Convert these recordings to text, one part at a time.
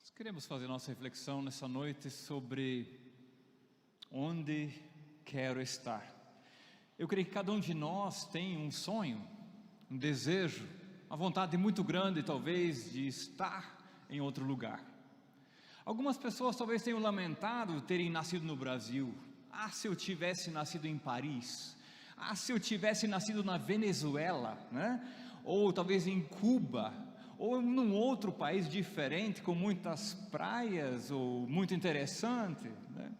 Nós queremos fazer nossa reflexão nessa noite sobre onde quero estar. Eu creio que cada um de nós tem um sonho, um desejo, uma vontade muito grande talvez de estar em outro lugar. Algumas pessoas talvez tenham lamentado terem nascido no Brasil. Ah, se eu tivesse nascido em Paris. Ah, se eu tivesse nascido na Venezuela, né? Ou talvez em Cuba, ou num outro país diferente, com muitas praias, ou muito interessante, né?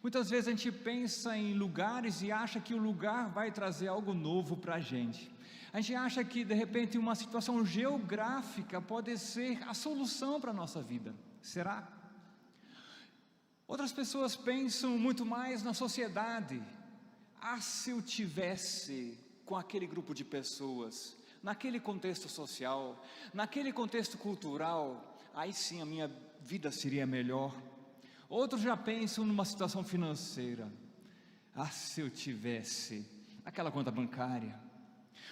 Muitas vezes a gente pensa em lugares e acha que o lugar vai trazer algo novo para a gente. A gente acha que de repente uma situação geográfica pode ser a solução para a nossa vida. Será? Outras pessoas pensam muito mais na sociedade. Ah, se eu tivesse com aquele grupo de pessoas, naquele contexto social, naquele contexto cultural, aí sim a minha vida seria melhor. Outros já pensam numa situação financeira. Ah, se eu tivesse aquela conta bancária.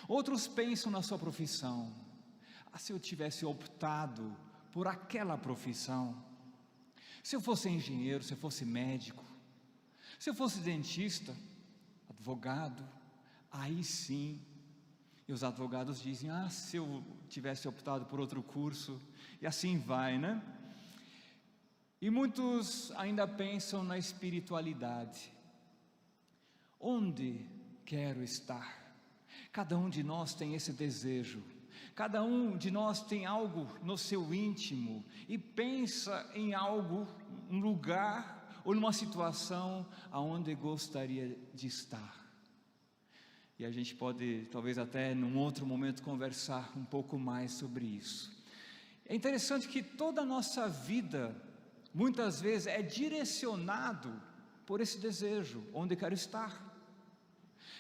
Outros pensam na sua profissão. Ah, se eu tivesse optado por aquela profissão. Se eu fosse engenheiro, se eu fosse médico, se eu fosse dentista, advogado, aí sim. E os advogados dizem, ah, se eu tivesse optado por outro curso, e assim vai, né? E muitos ainda pensam na espiritualidade. Onde quero estar? Cada um de nós tem esse desejo. Cada um de nós tem algo no seu íntimo e pensa em algo, um lugar ou numa situação aonde gostaria de estar. E a gente pode, talvez até num outro momento, conversar um pouco mais sobre isso. É interessante que toda a nossa vida, muitas vezes, é direcionado por esse desejo, onde quero estar.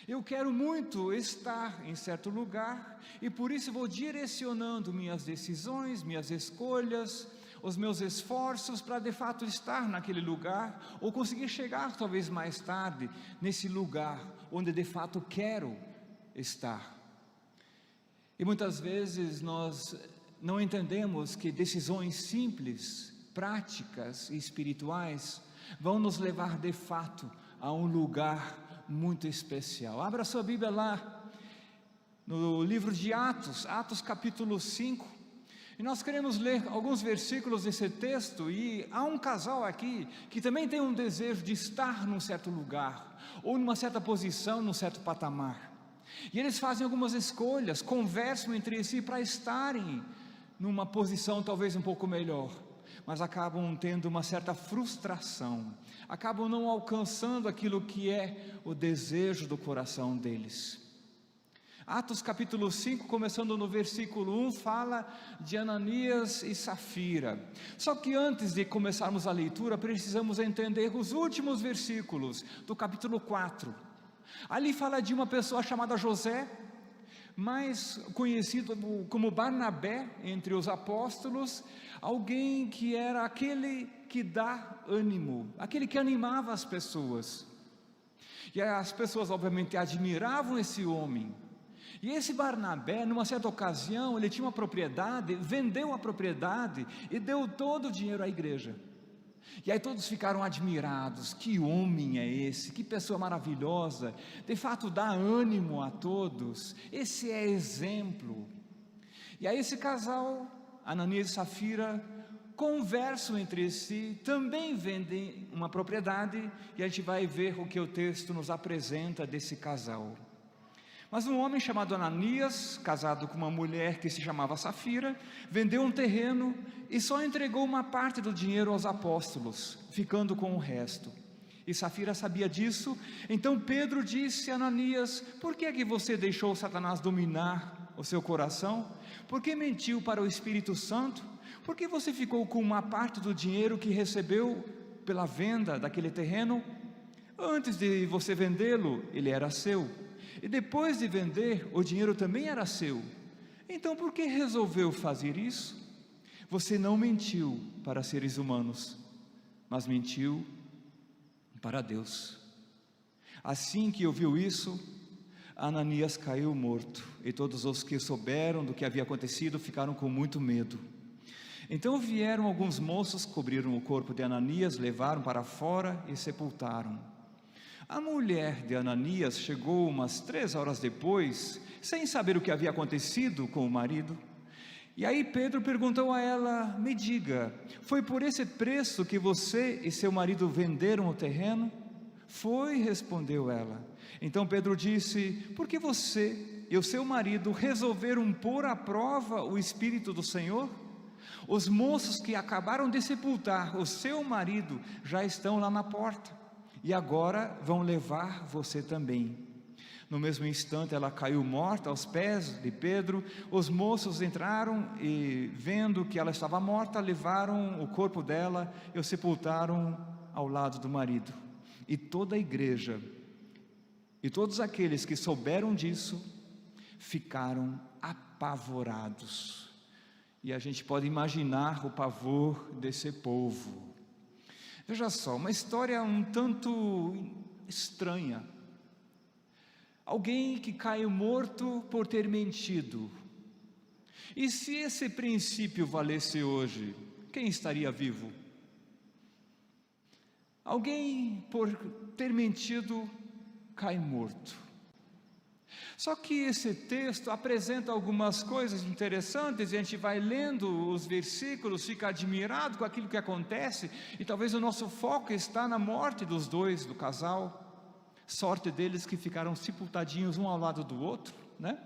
Eu quero muito estar em certo lugar, e por isso vou direcionando minhas decisões, minhas escolhas, os meus esforços para de fato estar naquele lugar, ou conseguir chegar talvez mais tarde, nesse lugar onde de fato quero estar. E muitas vezes nós não entendemos que decisões simples, práticas e espirituais vão nos levar de fato a um lugar muito especial. Abra sua Bíblia lá no livro de Atos, Atos capítulo 5, e nós queremos ler alguns versículos desse texto. E há um casal aqui que também tem um desejo de estar num certo lugar, ou numa certa posição, num certo patamar, e eles fazem algumas escolhas, conversam entre si para estarem numa posição talvez um pouco melhor, mas acabam tendo uma certa frustração, acabam não alcançando aquilo que é o desejo do coração deles. Atos capítulo 5, começando no versículo 1, fala de Ananias e Safira. Só que antes de começarmos a leitura, precisamos entender os últimos versículos do capítulo 4. Ali fala de uma pessoa chamada José, mais conhecido como Barnabé entre os apóstolos, alguém que era aquele que dá ânimo, aquele que animava as pessoas. E as pessoas obviamente admiravam esse homem. E esse Barnabé, numa certa ocasião, ele tinha uma propriedade, vendeu a propriedade e deu todo o dinheiro à igreja. E aí todos ficaram admirados. Que homem é esse? Que pessoa maravilhosa! De fato dá ânimo a todos. Esse é exemplo. E aí esse casal, Ananias e Safira, conversam entre si, também vendem uma propriedade, e a gente vai ver o que o texto nos apresenta desse casal. Mas um homem chamado Ananias, casado com uma mulher que se chamava Safira, vendeu um terreno e só entregou uma parte do dinheiro aos apóstolos, ficando com o resto. E Safira sabia disso. Então Pedro disse a Ananias: por que é que você deixou Satanás dominar o seu coração? Por que mentiu para o Espírito Santo? Por que você ficou com uma parte do dinheiro que recebeu pela venda daquele terreno? Antes de você vendê-lo, ele era seu. E depois de vender, o dinheiro também era seu. Então por que resolveu fazer isso? Você não mentiu para seres humanos, mas mentiu para Deus. Assim que ouviu isso, Ananias caiu morto, e todos os que souberam do que havia acontecido ficaram com muito medo. Então vieram alguns moços, cobriram o corpo de Ananias, levaram para fora e sepultaram. A mulher de Ananias chegou umas 3 horas depois, sem saber o que havia acontecido com o marido. E aí Pedro perguntou a ela: me diga, foi por esse preço que você e seu marido venderam o terreno? Foi, respondeu ela. Então Pedro disse: por que você e o seu marido resolveram pôr à prova o Espírito do Senhor? Os moços que acabaram de sepultar o seu marido já estão lá na porta, e agora vão levar você também. No mesmo instante ela caiu morta aos pés de Pedro. Os moços entraram e, vendo que ela estava morta, levaram o corpo dela e o sepultaram ao lado do marido. E toda a igreja e todos aqueles que souberam disso ficaram apavorados. E a gente pode imaginar o pavor desse povo. Veja só, uma história um tanto estranha. Alguém que caiu morto por ter mentido. E se esse princípio valesse hoje, quem estaria vivo? Alguém por ter mentido cai morto. Só que esse texto apresenta algumas coisas interessantes, e a gente vai lendo os versículos, fica admirado com aquilo que acontece, e talvez o nosso foco está na morte dos dois, do casal. Sorte deles que ficaram sepultadinhos um ao lado do outro, né?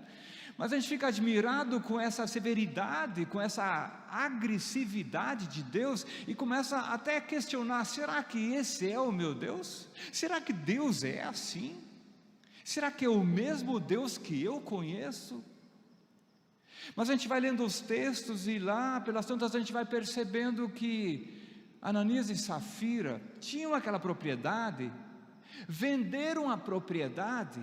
Mas a gente fica admirado com essa severidade, com essa agressividade de Deus, e começa até a questionar: será que esse é o meu Deus? Será que Deus é assim? Será que é o mesmo Deus que eu conheço? Mas a gente vai lendo os textos, e lá pelas tantas a gente vai percebendo que Ananias e Safira tinham aquela propriedade, venderam a propriedade,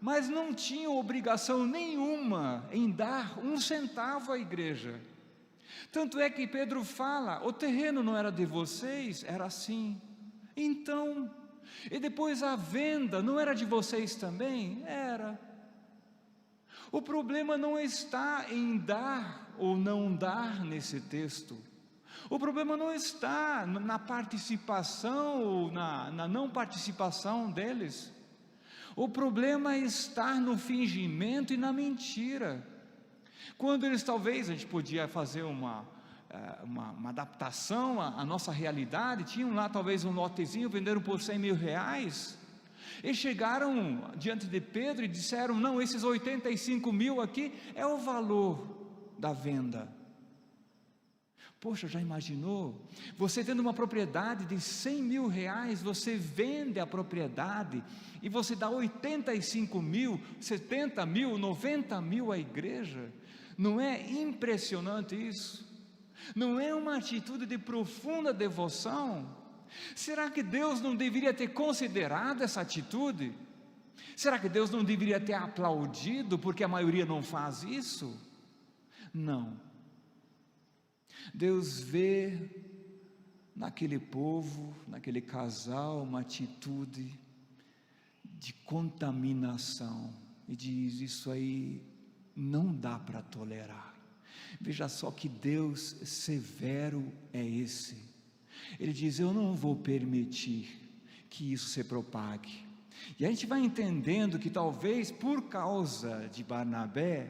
mas não tinham obrigação nenhuma em dar 1 centavo à igreja. Tanto é que Pedro fala: o terreno não era de vocês? Era assim. Então, e depois a venda não era de vocês também? Era. O problema não está em dar ou não dar nesse texto. O problema não está na participação ou na não participação deles. O problema está no fingimento e na mentira. Quando eles, talvez a gente podia fazer uma adaptação à nossa realidade, tinham lá talvez um lotezinho, venderam por 100 mil reais, e chegaram diante de Pedro e disseram: não, esses 85 mil aqui é o valor da venda. Poxa, já imaginou? Você tendo uma propriedade de 100 mil reais, você vende a propriedade e você dá 85 mil, 70 mil, 90 mil à igreja. Não é impressionante isso? Não é uma atitude de profunda devoção? Será que Deus não deveria ter considerado essa atitude? Será que Deus não deveria ter aplaudido porque a maioria não faz isso? Não. Deus vê naquele povo, naquele casal, uma atitude de contaminação e diz: isso aí não dá para tolerar. Veja só que Deus severo é esse. Ele diz: eu não vou permitir que isso se propague. E a gente vai entendendo que talvez por causa de Barnabé,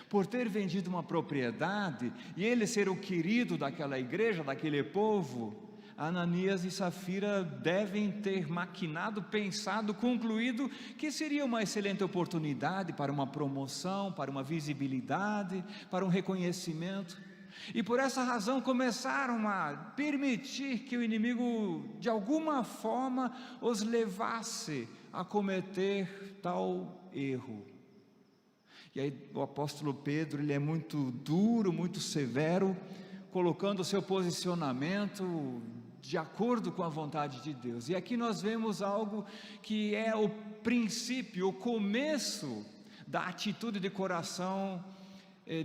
por ter vendido uma propriedade e ele ser o querido daquela igreja, daquele povo, Ananias e Safira devem ter maquinado, pensado, concluído que seria uma excelente oportunidade para uma promoção, para uma visibilidade, para um reconhecimento, e por essa razão começaram a permitir que o inimigo de alguma forma os levasse a cometer tal erro. E aí o apóstolo Pedro, ele é muito duro, muito severo, colocando o seu posicionamento de acordo com a vontade de Deus. E aqui nós vemos algo que é o princípio, o começo da atitude de coração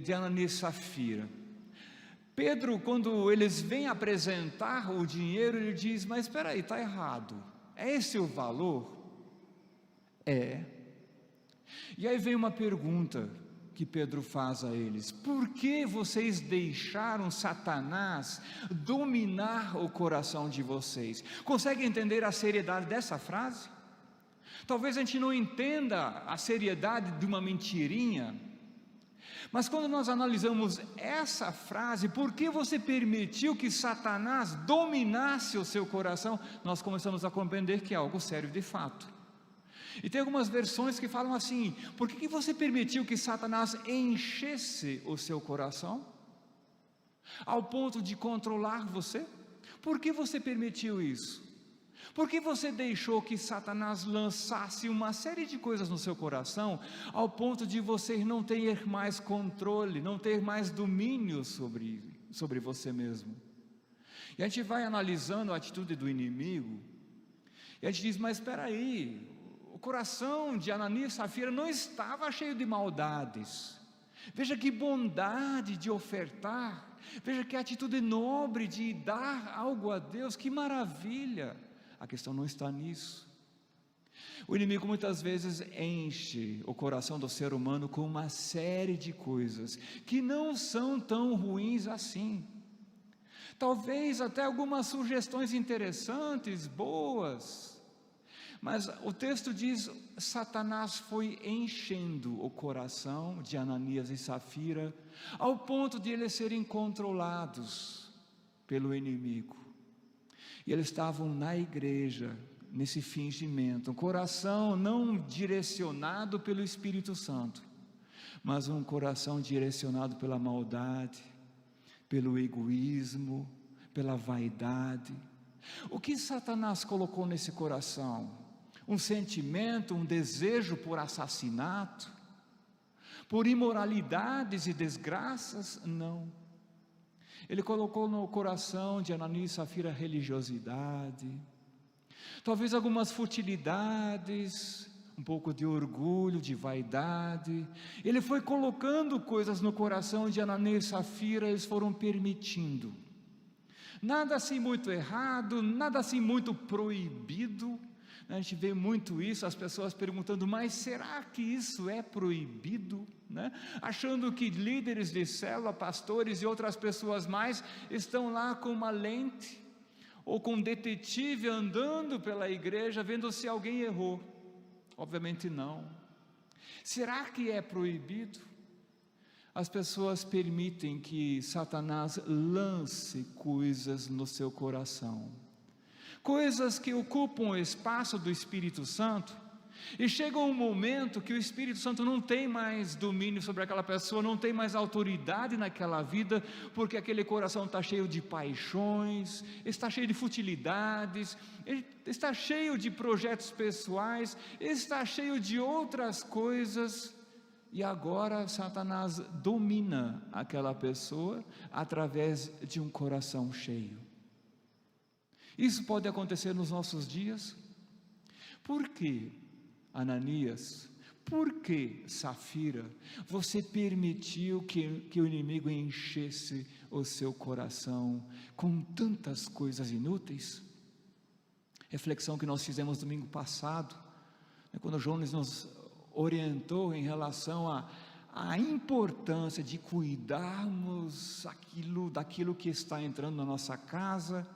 de Ananias e Safira. Pedro, quando eles vêm apresentar o dinheiro, ele diz: mas espera aí, está errado, é esse o valor? É. E aí vem uma pergunta que Pedro faz a eles: por que vocês deixaram Satanás dominar o coração de vocês? Consegue entender a seriedade dessa frase? Talvez a gente não entenda a seriedade de uma mentirinha, mas quando nós analisamos essa frase, por que você permitiu que Satanás dominasse o seu coração, nós começamos a compreender que é algo sério de fato. E tem algumas versões que falam assim: por que você permitiu que Satanás enchesse o seu coração, ao ponto de controlar você? Por que você permitiu isso? Por que você deixou que Satanás lançasse uma série de coisas no seu coração, ao ponto de você não ter mais controle, não ter mais domínio sobre você mesmo? E a gente vai analisando a atitude do inimigo, e a gente diz: mas espera aí, o coração de Ananias e Safira não estava cheio de maldades. Veja que bondade de ofertar, veja que atitude nobre de dar algo a Deus, que maravilha. A questão não está nisso. O inimigo muitas vezes enche o coração do ser humano com uma série de coisas que não são tão ruins assim. Talvez até algumas sugestões interessantes, boas, mas o texto diz: Satanás foi enchendo o coração de Ananias e Safira, ao ponto de eles serem controlados pelo inimigo. E eles estavam na igreja, nesse fingimento, um coração não direcionado pelo Espírito Santo, mas um coração direcionado pela maldade, pelo egoísmo, pela vaidade. O que Satanás colocou nesse coração? Um sentimento, um desejo por assassinato, por imoralidades e desgraças? Não. Ele colocou no coração de Ananias e Safira religiosidade, talvez algumas futilidades, um pouco de orgulho, de vaidade. Ele foi colocando coisas no coração de Ananias e Safira, eles foram permitindo. Nada assim muito errado, nada assim muito proibido. A gente vê muito isso, as pessoas perguntando: mas será que isso é proibido? Achando que líderes de célula, pastores e outras pessoas mais estão lá com uma lente ou com um detetive andando pela igreja vendo se alguém errou. Obviamente não. Será que é proibido? As pessoas permitem que Satanás lance coisas no seu coração, coisas que ocupam o espaço do Espírito Santo, e chega um momento que o Espírito Santo não tem mais domínio sobre aquela pessoa, não tem mais autoridade naquela vida, porque aquele coração está cheio de paixões, está cheio de futilidades, está cheio de projetos pessoais, está cheio de outras coisas, e agora Satanás domina aquela pessoa através de um coração cheio. Isso pode acontecer nos nossos dias? Por que, Ananias, por que, Safira, você permitiu que o inimigo enchesse o seu coração com tantas coisas inúteis? Reflexão que nós fizemos domingo passado, quando o Jones nos orientou em relação à importância de cuidarmos daquilo que está entrando na nossa casa,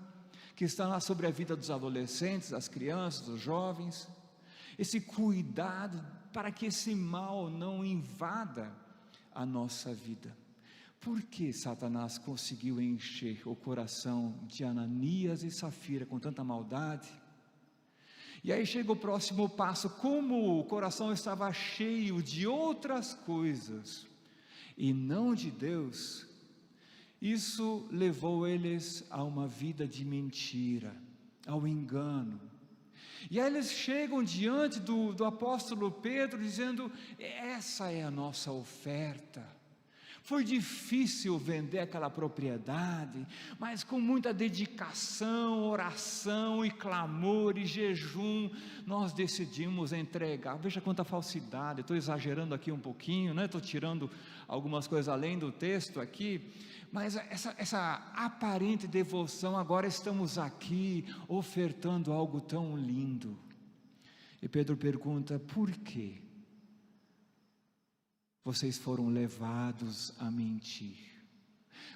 que está lá sobre a vida dos adolescentes, das crianças, dos jovens. Esse cuidado para que esse mal não invada a nossa vida. Por que Satanás conseguiu encher o coração de Ananias e Safira com tanta maldade? E aí chega o próximo passo: como o coração estava cheio de outras coisas e não de Deus, isso levou eles a uma vida de mentira, ao engano. E aí eles chegam diante do apóstolo Pedro dizendo: essa é a nossa oferta. Foi difícil vender aquela propriedade, mas com muita dedicação, oração e clamor e jejum, nós decidimos entregar. Veja quanta falsidade, estou exagerando aqui um pouquinho, estou tirando algumas coisas além do texto aqui, mas essa aparente devoção, agora estamos aqui ofertando algo tão lindo. E Pedro pergunta: por quê? vocês foram levados a mentir?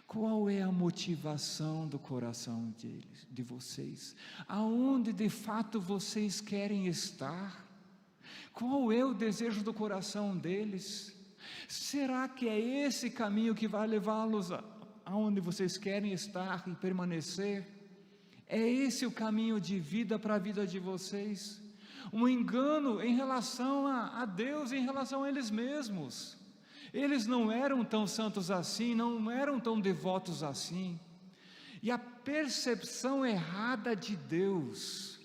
Qual é a motivação do coração de vocês? Aonde de fato vocês querem estar? Qual é o desejo do coração deles? Será que é esse caminho que vai levá-los aonde vocês querem estar e permanecer? É esse o caminho de vida para a vida de vocês? Um engano em relação a Deus, em relação a eles mesmos. Eles não eram tão santos assim, não eram tão devotos assim. E a percepção errada de Deus.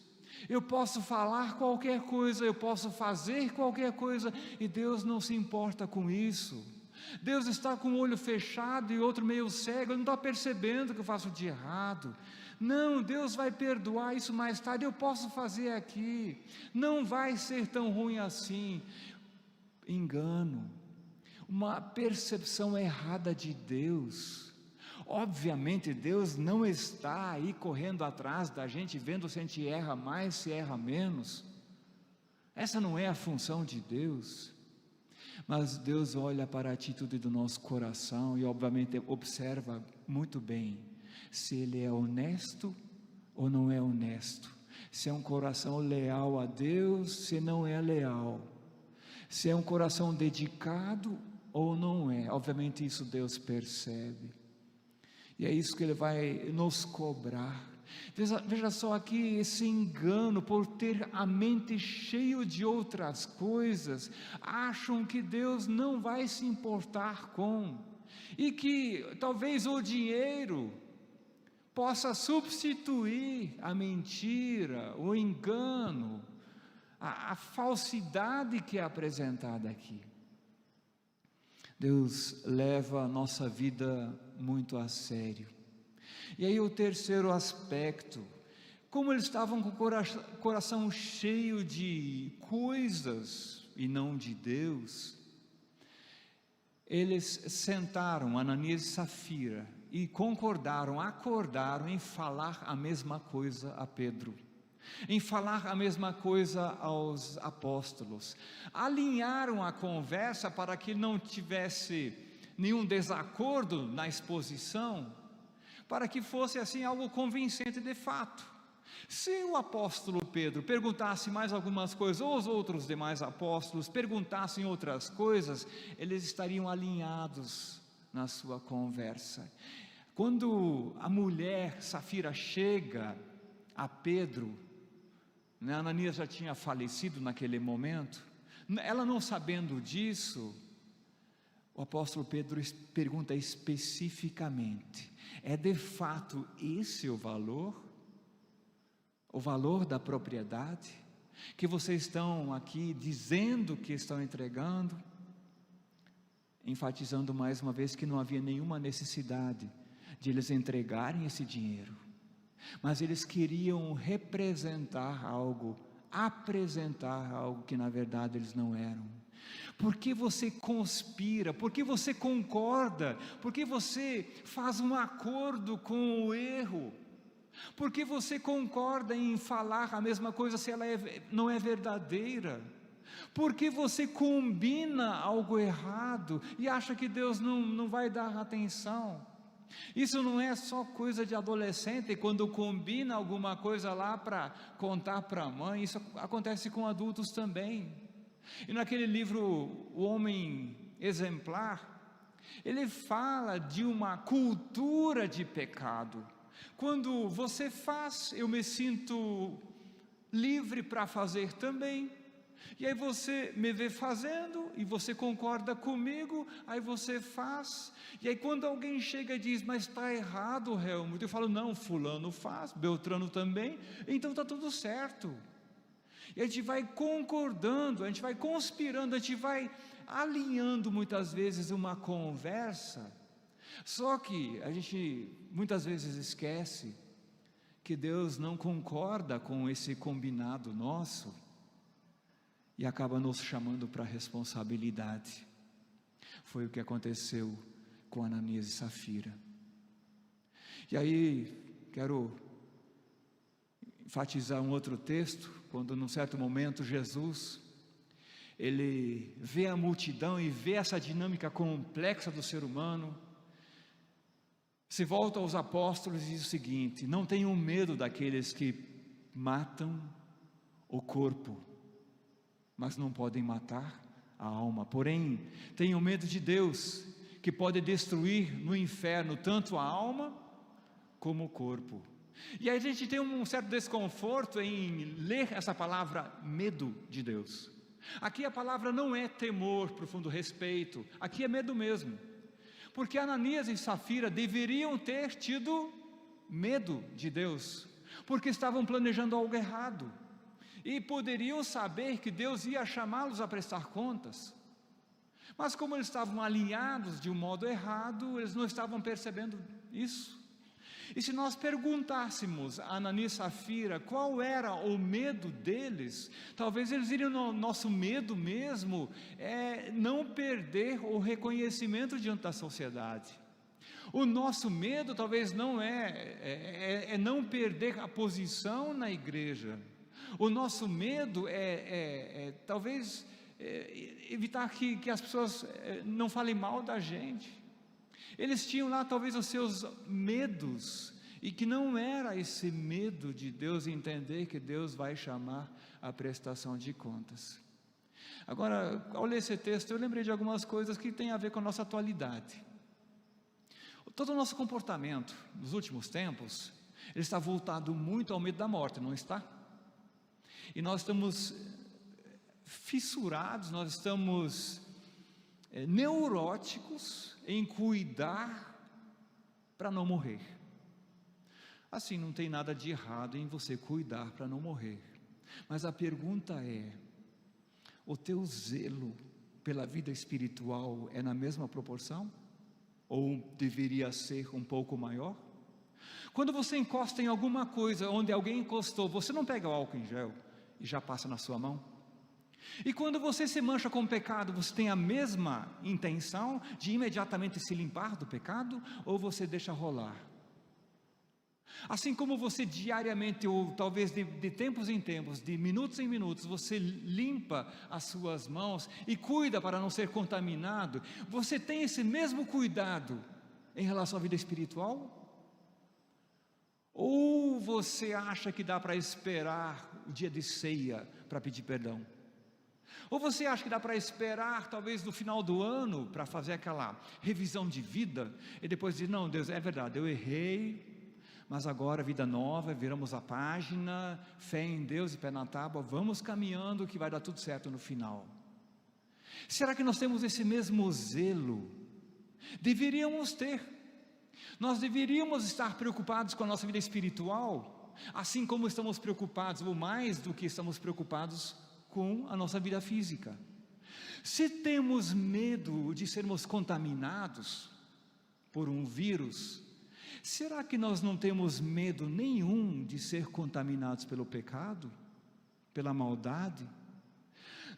Eu posso falar qualquer coisa, eu posso fazer qualquer coisa, e Deus não se importa com isso. Deus está com o olho fechado e outro meio cego, ele não está percebendo o que eu faço de errado. Não, Deus vai perdoar isso mais tarde, eu posso fazer aqui, não vai ser tão ruim assim. Engano, uma percepção errada de Deus. Obviamente Deus não está aí correndo atrás da gente, vendo se a gente erra mais, se erra menos. Essa não é a função de Deus. Mas Deus olha para a atitude do nosso coração e obviamente observa muito bem se ele é honesto ou não é honesto, se é um coração leal a Deus, se não é leal, se é um coração dedicado ou não é. Obviamente isso Deus percebe, e é isso que ele vai nos cobrar. Veja só aqui esse engano, por ter a mente cheia de outras coisas, acham que Deus não vai se importar com, e que talvez o dinheiro possa substituir a mentira, o engano, a falsidade que é apresentada aqui. Deus leva a nossa vida muito a sério. E aí o terceiro aspecto, como eles estavam com o coração cheio de coisas e não de Deus, eles sentaram, Ananias e Safira, e acordaram em falar a mesma coisa a Pedro, em falar a mesma coisa aos apóstolos. Alinharam a conversa para que não tivesse nenhum desacordo na exposição, para que fosse assim algo convincente de fato. Se o apóstolo Pedro perguntasse mais algumas coisas, ou os outros demais apóstolos perguntassem outras coisas, eles estariam alinhados na sua conversa. Quando a mulher Safira chega a Pedro, Ananias já tinha falecido naquele momento, ela não sabendo disso, o apóstolo Pedro pergunta especificamente: é de fato esse o valor da propriedade que vocês estão aqui dizendo que estão entregando? Enfatizando mais uma vez que não havia nenhuma necessidade de eles entregarem esse dinheiro, mas eles queriam representar algo, apresentar algo que na verdade eles não eram. Por que você conspira? Por que você concorda? Por que você faz um acordo com o erro? Por que você concorda em falar a mesma coisa se ela não é verdadeira? Por que você combina algo errado e acha que Deus não vai dar atenção? Isso não é só coisa de adolescente, quando combina alguma coisa lá para contar para a mãe, isso acontece com adultos também. E naquele livro, O Homem Exemplar, ele fala de uma cultura de pecado. Quando você faz, eu me sinto livre para fazer também. E aí você me vê fazendo, e você concorda comigo, aí você faz. E aí quando alguém chega e diz: mas está errado, Helmut, eu falo: não, fulano faz, Beltrano também, então está tudo certo. E a gente vai concordando, a gente vai conspirando, a gente vai alinhando muitas vezes uma conversa. Só que a gente muitas vezes esquece que Deus não concorda com esse combinado nosso e acaba nos chamando para a responsabilidade. Foi o que aconteceu com Ananias e Safira. E aí quero enfatizar um outro texto, quando num certo momento Jesus, ele vê a multidão e vê essa dinâmica complexa do ser humano, se volta aos apóstolos e diz o seguinte: não tenham medo daqueles que matam o corpo, mas não podem matar a alma. Porém, tenham medo de Deus, que pode destruir no inferno tanto a alma como o corpo. E aí a gente tem um certo desconforto em ler essa palavra medo de Deus. Aqui a palavra não é temor, profundo respeito, aqui é medo mesmo. Porque Ananias e Safira deveriam ter tido medo de Deus, porque estavam planejando algo errado, e poderiam saber que Deus ia chamá-los a prestar contas, mas como eles estavam alinhados de um modo errado, eles não estavam percebendo isso. E se nós perguntássemos a Ananias e Safira qual era o medo deles, talvez eles iriam: no nosso medo mesmo é não perder o reconhecimento diante da sociedade. O nosso medo talvez não é não perder a posição na igreja. O nosso medo talvez evitar que as pessoas não falem mal da gente. Eles tinham lá talvez os seus medos, e que não era esse medo de Deus, entender que Deus vai chamar a prestação de contas. Agora, ao ler esse texto, eu lembrei de algumas coisas que têm a ver com a nossa atualidade. Todo o nosso comportamento nos últimos tempos, ele está voltado muito ao medo da morte, não está? E nós estamos fissurados, nós estamos neuróticos em cuidar para não morrer. Assim, não tem nada de errado em você cuidar para não morrer, mas a pergunta é: o teu zelo pela vida espiritual é na mesma proporção? Ou deveria ser um pouco maior? Quando você encosta em alguma coisa onde alguém encostou, você não pega o álcool em gel e já passa na sua mão? E quando você se mancha com o pecado, você tem a mesma intenção de imediatamente se limpar do pecado, ou você deixa rolar? Assim como você diariamente, ou talvez de tempos em tempos, de minutos em minutos, você limpa as suas mãos e cuida para não ser contaminado, você tem esse mesmo cuidado em relação à vida espiritual? Ou você acha que dá para esperar o dia de ceia para pedir perdão? Ou você acha que dá para esperar talvez no final do ano para fazer aquela revisão de vida e depois dizer: não, Deus, é verdade, eu errei, mas agora vida nova, viramos a página, fé em Deus e pé na tábua, vamos caminhando que vai dar tudo certo no final. Será que nós temos esse mesmo zelo? Deveríamos ter. Nós deveríamos estar preocupados com a nossa vida espiritual, assim como estamos preocupados, ou mais do que estamos preocupados com a nossa vida física. Se temos medo de sermos contaminados por um vírus, será que nós não temos medo nenhum de ser contaminados pelo pecado, pela maldade?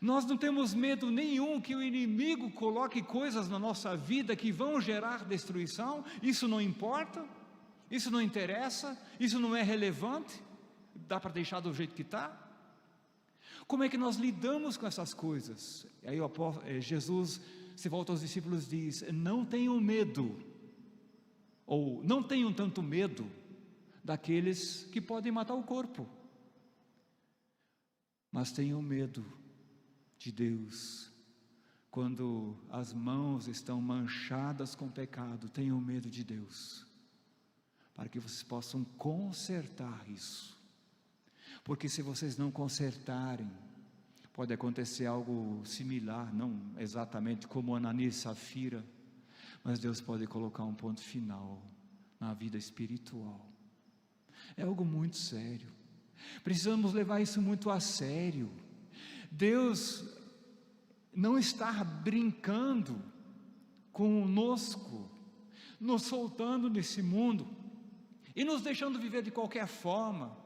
Nós não temos medo nenhum que o inimigo coloque coisas na nossa vida que vão gerar destruição? Isso não importa? Isso não interessa? Isso não é relevante? Dá para deixar do jeito que está? Como é que nós lidamos com essas coisas? Aí Jesus se volta aos discípulos e diz: não tenham medo, ou não tenham tanto medo daqueles que podem matar o corpo, mas tenham medo de Deus. Quando as mãos estão manchadas com pecado, tenham medo de Deus, para que vocês possam consertar isso. Porque se vocês não consertarem, pode acontecer algo similar, não exatamente como Ananias e Safira, mas Deus pode colocar um ponto final na vida espiritual. É algo muito sério, precisamos levar isso muito a sério. Deus não está brincando conosco, nos soltando nesse mundo e nos deixando viver de qualquer forma.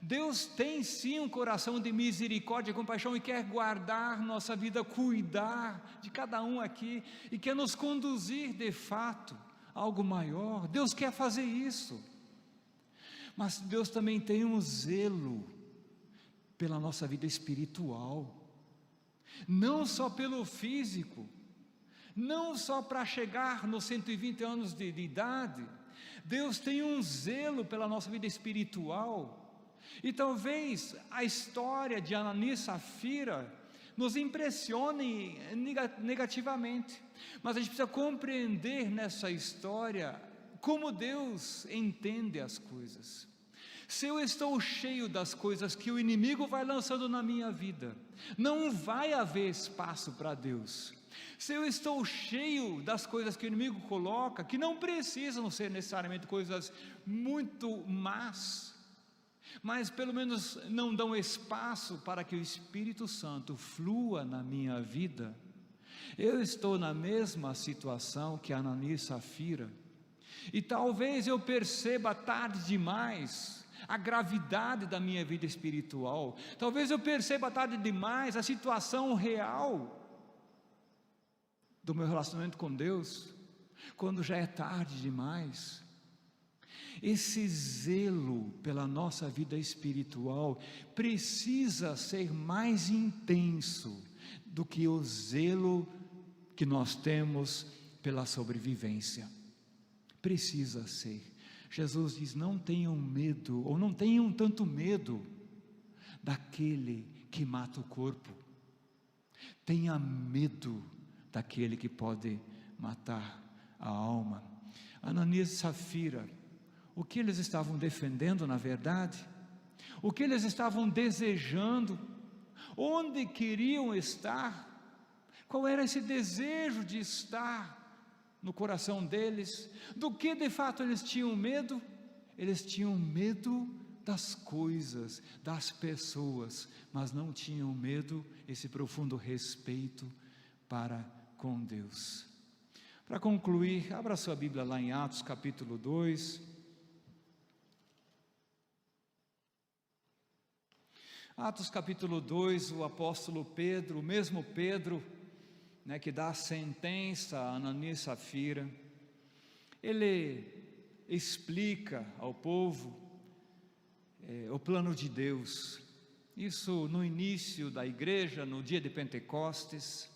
Deus tem sim um coração de misericórdia e compaixão, e quer guardar nossa vida, cuidar de cada um aqui, e quer nos conduzir de fato a algo maior. Deus quer fazer isso, mas Deus também tem um zelo pela nossa vida espiritual. não só pelo físico, não só para chegar nos 120 anos de idade. Deus tem um zelo pela nossa vida espiritual, e talvez a história de Ananias e Safira nos impressione negativamente, mas a gente precisa compreender nessa história como Deus entende as coisas. Se eu estou cheio das coisas que o inimigo vai lançando na minha vida, não vai haver espaço para Deus. Se eu estou cheio das coisas que o inimigo coloca, que não precisam ser necessariamente coisas muito más, mas pelo menos não dão espaço para que o Espírito Santo flua na minha vida, eu estou na mesma situação que Ananias e Safira, e talvez eu perceba tarde demais a gravidade da minha vida espiritual, talvez eu perceba tarde demais a situação real do meu relacionamento com Deus, quando já é tarde demais. Esse zelo pela nossa vida espiritual precisa ser mais intenso do que o zelo que nós temos pela sobrevivência. Precisa ser. Jesus diz: não tenham medo, ou não tenham tanto medo daquele que mata o corpo, tenha medo daquele que pode matar a alma. Ananias e Safira, o que eles estavam defendendo na verdade? O que eles estavam desejando? Onde queriam estar? Qual era esse desejo de estar no coração deles? Do que de fato eles tinham medo? Eles tinham medo das coisas, das pessoas, mas não tinham medo, esse profundo respeito para com Deus. Para concluir, abra sua Bíblia lá em Atos capítulo 2. Atos capítulo 2, o apóstolo Pedro, o mesmo Pedro, que dá a sentença a Ananias e Safira, ele explica ao povo o plano de Deus. Isso no início da igreja, no dia de Pentecostes.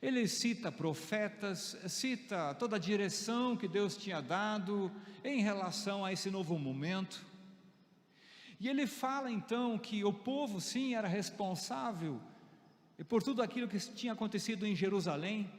Ele cita profetas, cita toda a direção que Deus tinha dado em relação a esse novo momento. E ele fala então que o povo sim era responsável por tudo aquilo que tinha acontecido em Jerusalém.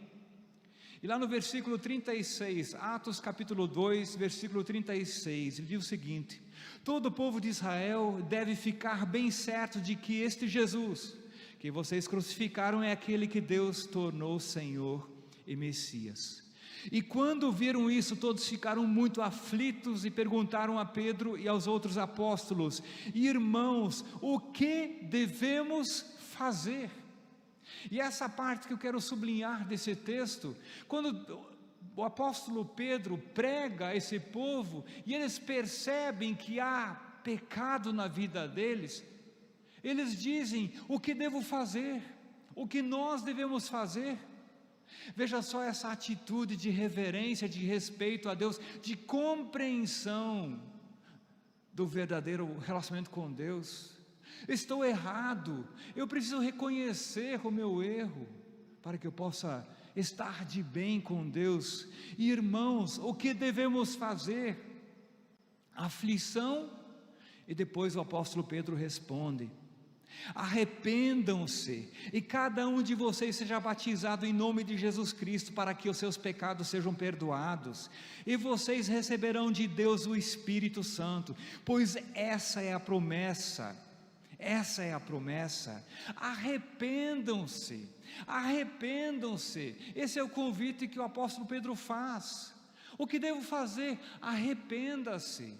E lá no versículo 36, Atos capítulo 2, versículo 36, ele diz o seguinte: todo o povo de Israel deve ficar bem certo de que este Jesus, que vocês crucificaram, é aquele que Deus tornou Senhor e Messias. E quando viram isso, todos ficaram muito aflitos e perguntaram a Pedro e aos outros apóstolos: irmãos, o que devemos fazer? E essa parte que eu quero sublinhar desse texto, quando o apóstolo Pedro prega a esse povo, e eles percebem que há pecado na vida deles, eles dizem: o que devo fazer? O que nós devemos fazer? Veja só essa atitude de reverência, de respeito a Deus, de compreensão do verdadeiro relacionamento com Deus. Estou errado, eu preciso reconhecer o meu erro, para que eu possa estar de bem com Deus. E irmãos, o que devemos fazer? Aflição. E depois o apóstolo Pedro responde: arrependam-se e cada um de vocês seja batizado em nome de Jesus Cristo, para que os seus pecados sejam perdoados, e vocês receberão de Deus o Espírito Santo, pois essa é a promessa. Essa é a promessa. Arrependam-se, arrependam-se. Esse é o convite que o apóstolo Pedro faz. O que devo fazer? Arrependa-se.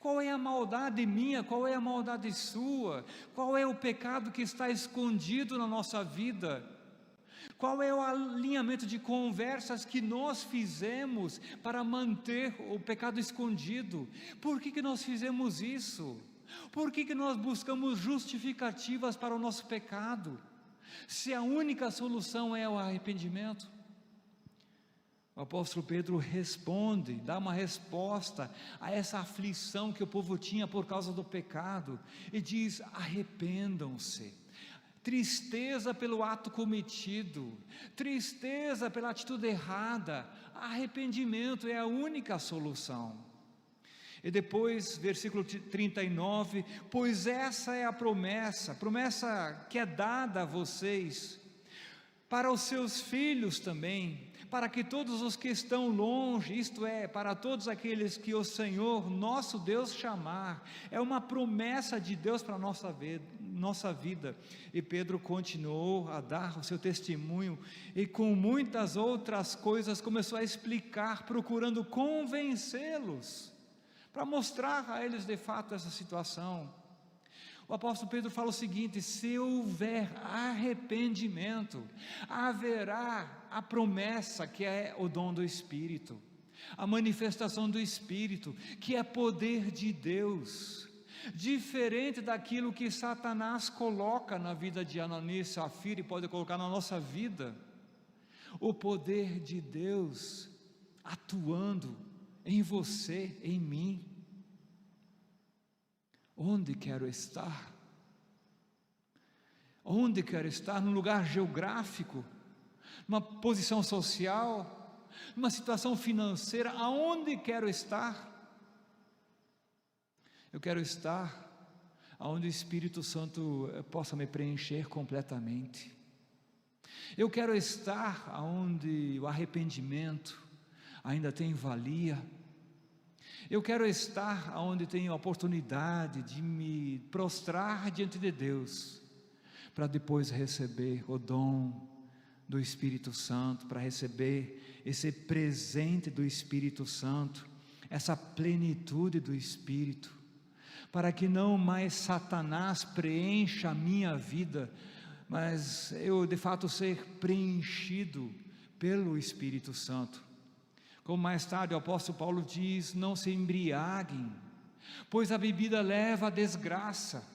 Qual é a maldade minha? Qual é a maldade sua? Qual é o pecado que está escondido na nossa vida? Qual é o alinhamento de conversas que nós fizemos para manter o pecado escondido? Por que nós fizemos isso? Por que nós buscamos justificativas para o nosso pecado, se a única solução é o arrependimento? O apóstolo Pedro responde, dá uma resposta a essa aflição que o povo tinha por causa do pecado, e diz: arrependam-se, tristeza pelo ato cometido, tristeza pela atitude errada. Arrependimento é a única solução. E depois, versículo 39, pois essa é a promessa que é dada a vocês, para os seus filhos também, para que todos os que estão longe, isto é, para todos aqueles que o Senhor, nosso Deus, chamar. É uma promessa de Deus para a nossa vida. E Pedro continuou a dar o seu testemunho, e com muitas outras coisas começou a explicar, procurando convencê-los, para mostrar a eles de fato essa situação. O apóstolo Pedro fala o seguinte: se houver arrependimento, haverá a promessa, que é o dom do Espírito, a manifestação do Espírito, que é poder de Deus, diferente daquilo que Satanás coloca na vida de Ananias e Safira, e pode colocar na nossa vida. O poder de Deus atuando em você, em mim. Onde quero estar? Onde quero estar? Num lugar geográfico, numa posição social, numa situação financeira. Aonde quero estar? Eu quero estar onde o Espírito Santo possa me preencher completamente. Eu quero estar onde o arrependimento ainda tem valia. Eu quero estar onde tenho a oportunidade de me prostrar diante de Deus, para depois receber o dom do Espírito Santo, para receber esse presente do Espírito Santo, essa plenitude do Espírito, para que não mais Satanás preencha a minha vida, mas eu de fato ser preenchido pelo Espírito Santo. Como mais tarde o apóstolo Paulo diz: não se embriaguem, pois a bebida leva à desgraça,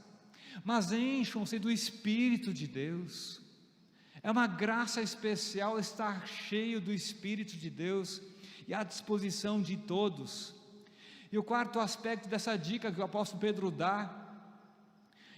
mas encham-se do Espírito de Deus. É uma graça especial estar cheio do Espírito de Deus e à disposição de todos. E o quarto aspecto dessa dica que o apóstolo Pedro dá,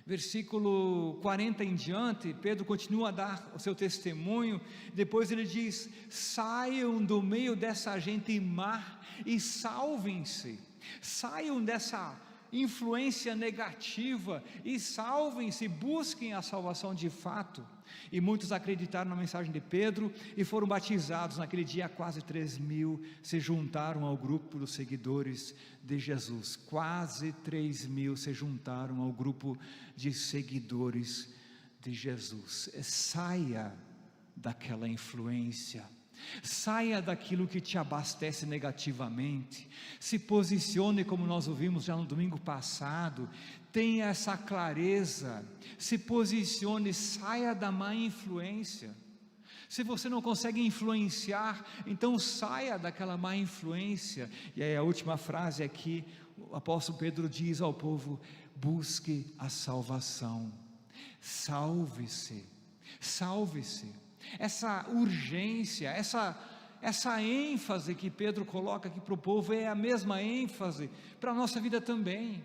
versículo 40 em diante, Pedro continua a dar o seu testemunho. Depois ele diz: saiam do meio dessa gente má e salvem-se. Saiam dessa influência negativa e salvem-se, busquem a salvação de fato. E muitos acreditaram na mensagem de Pedro e foram batizados. Naquele dia quase 3.000 se juntaram ao grupo dos seguidores de Jesus. Quase 3.000 se juntaram ao grupo de seguidores de Jesus. Saia daquela influência, saia daquilo que te abastece negativamente, se posicione, como nós ouvimos já no domingo passado. Tenha essa clareza, se posicione, saia da má influência. Se você não consegue influenciar, então saia daquela má influência. E aí a última frase aqui, o apóstolo Pedro diz ao povo: busque a salvação, salve-se, salve-se. Essa urgência, essa ênfase que Pedro coloca aqui para o povo, é a mesma ênfase para a nossa vida também.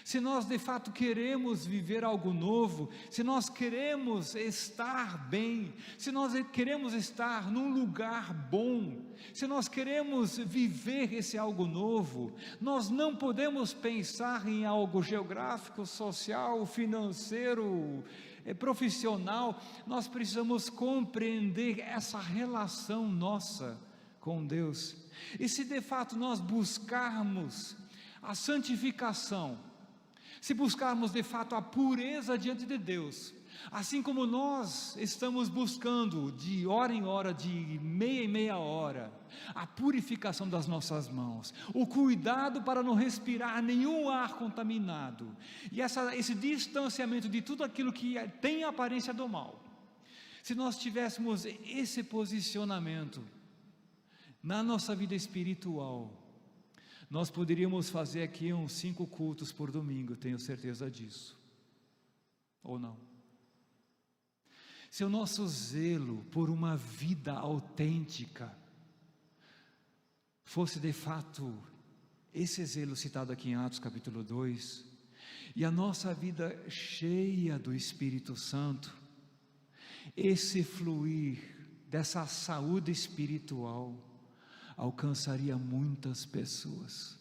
Se nós de fato queremos viver algo novo, se nós queremos estar bem, se nós queremos estar num lugar bom, se nós queremos viver esse algo novo, nós não podemos pensar em algo geográfico, social, financeiro, profissional. Nós precisamos compreender essa relação nossa com Deus. E se de fato nós buscarmos a santificação, se buscarmos de fato a pureza diante de Deus, assim como nós estamos buscando de hora em hora, de meia em meia hora, a purificação das nossas mãos, o cuidado para não respirar nenhum ar contaminado, e esse distanciamento de tudo aquilo que tem a aparência do mal. Se nós tivéssemos esse posicionamento na nossa vida espiritual, nós poderíamos fazer aqui uns 5 cultos por domingo, tenho certeza disso, ou não? Se o nosso zelo por uma vida autêntica fosse de fato esse zelo citado aqui em Atos capítulo 2, e a nossa vida cheia do Espírito Santo, esse fluir dessa saúde espiritual alcançaria muitas pessoas.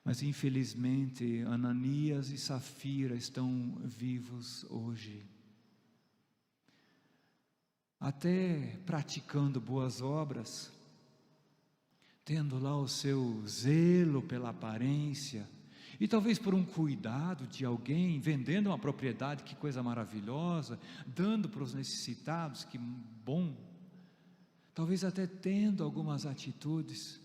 Mas infelizmente Ananias e Safira estão vivos hoje, até praticando boas obras, tendo lá o seu zelo pela aparência, e talvez por um cuidado de alguém, vendendo uma propriedade, que coisa maravilhosa, dando para os necessitados, que bom, talvez até tendo algumas atitudes,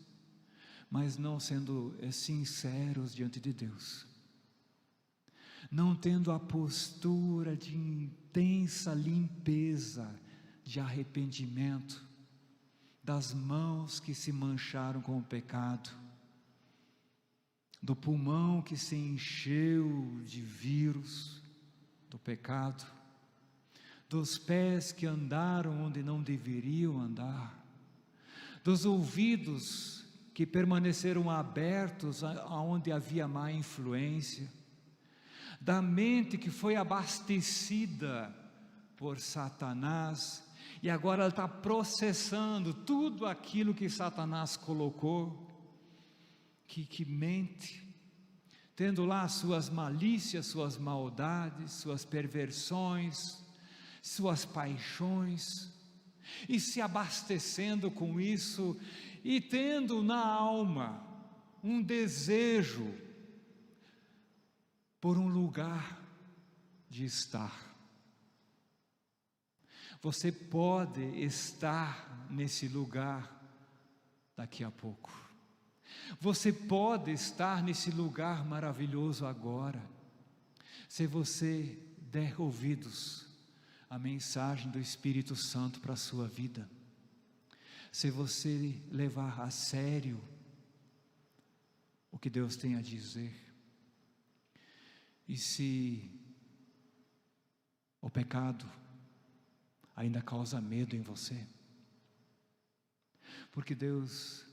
mas não sendo sinceros diante de Deus, não tendo a postura de intensa limpeza, de arrependimento, das mãos que se mancharam com o pecado, do pulmão que se encheu de vírus do pecado, dos pés que andaram onde não deveriam andar, dos ouvidos que permaneceram abertos aonde havia má influência, da mente que foi abastecida por Satanás, e agora ela está processando tudo aquilo que Satanás colocou, que mente, tendo lá suas malícias, suas maldades, suas perversões, suas paixões, e se abastecendo com isso, e tendo na alma um desejo por um lugar de estar. Você pode estar nesse lugar daqui a pouco. Você pode estar nesse lugar maravilhoso agora, se você der ouvidos à mensagem do Espírito Santo para a sua vida, se você levar a sério o que Deus tem a dizer, e se o pecado ainda causa medo em você, porque Deus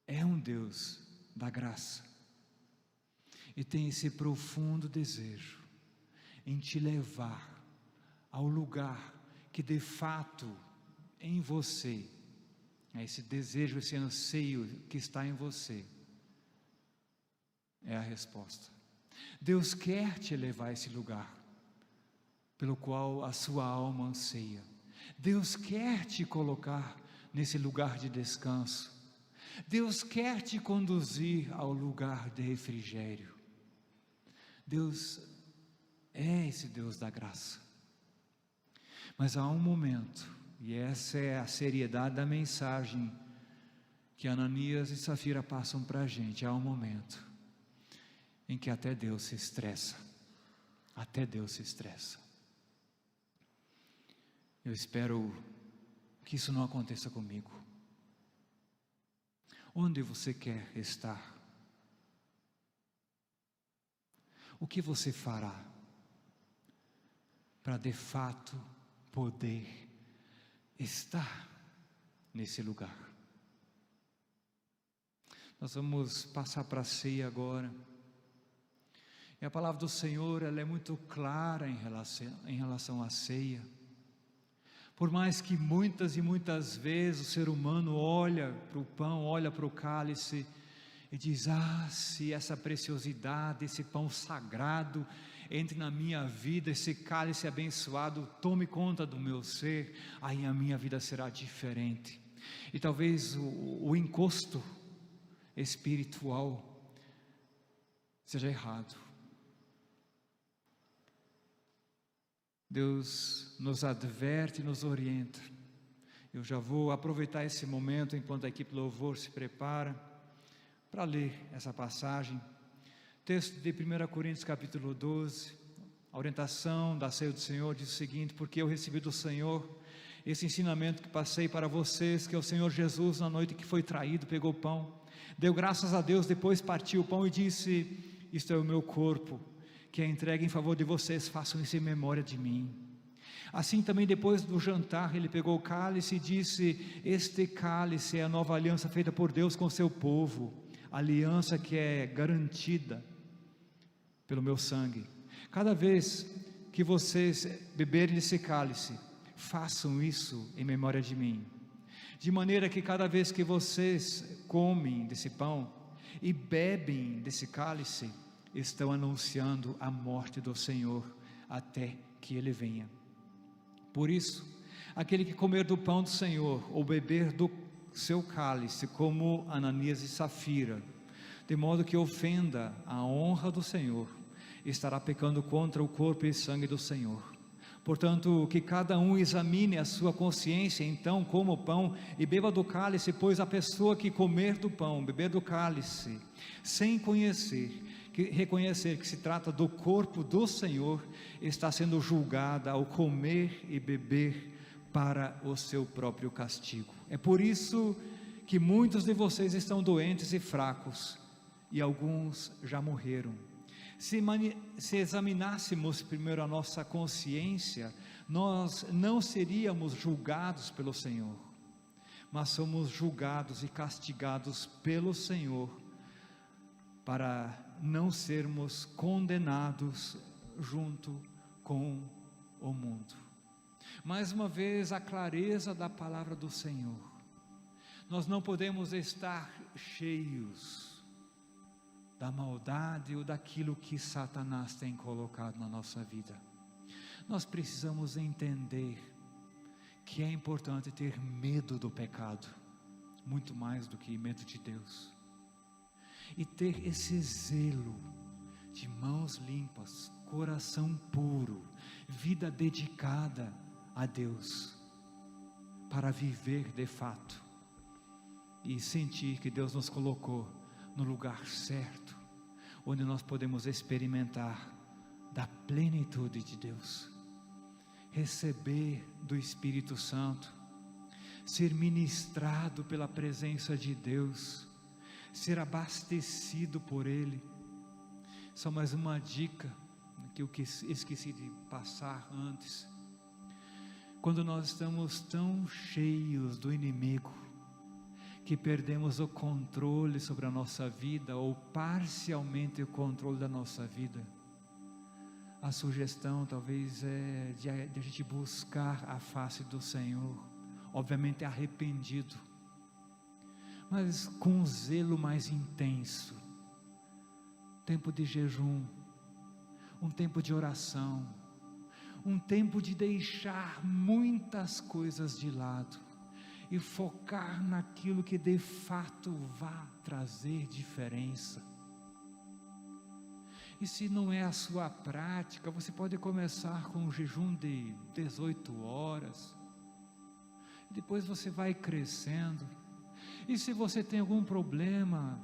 é um Deus da graça, e tem esse profundo desejo em te levar ao lugar que de fato em você, esse desejo, esse anseio que está em você, é a resposta. Deus quer te levar a esse lugar pelo qual a sua alma anseia. Deus quer te colocar nesse lugar de descanso. Deus quer te conduzir ao lugar de refrigério. Deus é esse Deus da graça. Mas há um momento, e essa é a seriedade da mensagem que Ananias e Safira passam para a gente, há um momento em que até Deus se estressa. Até Deus se estressa. Eu espero que isso não aconteça comigo. Onde você quer estar? O que você fará para de fato poder estar nesse lugar? Nós vamos passar para a ceia agora. E a palavra do Senhor, ela é muito clara em relação à ceia. Por mais que muitas e muitas vezes o ser humano olha para o pão, olha para o cálice e diz: se essa preciosidade, esse pão sagrado entre na minha vida, esse cálice abençoado tome conta do meu ser, aí a minha vida será diferente. E talvez o encosto espiritual seja errado. Deus nos adverte, nos orienta. Eu já vou aproveitar esse momento enquanto a equipe louvor se prepara para ler essa passagem. Texto de 1 Coríntios capítulo 12, a orientação da ceia do Senhor diz o seguinte: porque eu recebi do Senhor esse ensinamento que passei para vocês, que o Senhor Jesus, na noite que foi traído, pegou o pão, deu graças a Deus, depois partiu o pão e disse: isto é o meu corpo, que é entregue em favor de vocês, façam isso em memória de mim. Assim também depois do jantar, ele pegou o cálice e disse: este cálice é a nova aliança feita por Deus com o seu povo, aliança que é garantida pelo meu sangue. Cada vez que vocês beberem desse cálice, façam isso em memória de mim. De maneira que cada vez que vocês comem desse pão e bebem desse cálice, estão anunciando a morte do Senhor até que Ele venha. Por isso, aquele que comer do pão do Senhor ou beber do seu cálice, como Ananias e Safira, de modo que ofenda a honra do Senhor, estará pecando contra o corpo e sangue do Senhor. Portanto, que cada um examine a sua consciência, então coma o pão e beba do cálice, pois a pessoa que comer do pão, beber do cálice, sem reconhecer que se trata do corpo do Senhor, está sendo julgada ao comer e beber para o seu próprio castigo. É por isso que muitos de vocês estão doentes e fracos, e alguns já morreram. Se examinássemos primeiro a nossa consciência, nós não seríamos julgados pelo Senhor, mas somos julgados e castigados pelo Senhor, para não sermos condenados junto com o mundo. Mais uma vez, a clareza da palavra do Senhor. Nós não podemos estar cheios da maldade ou daquilo que Satanás tem colocado na nossa vida. Nós precisamos entender que é importante ter medo do pecado, muito mais do que medo de Deus, e ter esse zelo de mãos limpas, coração puro, vida dedicada a Deus, para viver de fato e sentir que Deus nos colocou no lugar certo, onde nós podemos experimentar da plenitude de Deus, receber do Espírito Santo, ser ministrado pela presença de Deus, ser abastecido por Ele. Só mais uma dica que eu esqueci de passar antes. Quando nós estamos tão cheios do inimigo, que perdemos o controle sobre a nossa vida, ou parcialmente o controle da nossa vida, a sugestão talvez é de a gente buscar a face do Senhor, obviamente arrependido, mas com um zelo mais intenso, tempo de jejum, um tempo de oração, um tempo de deixar muitas coisas de lado, e focar naquilo que de fato vai trazer diferença. E se não é a sua prática, você pode começar com um jejum de 18 horas, depois você vai crescendo. E se você tem algum problema,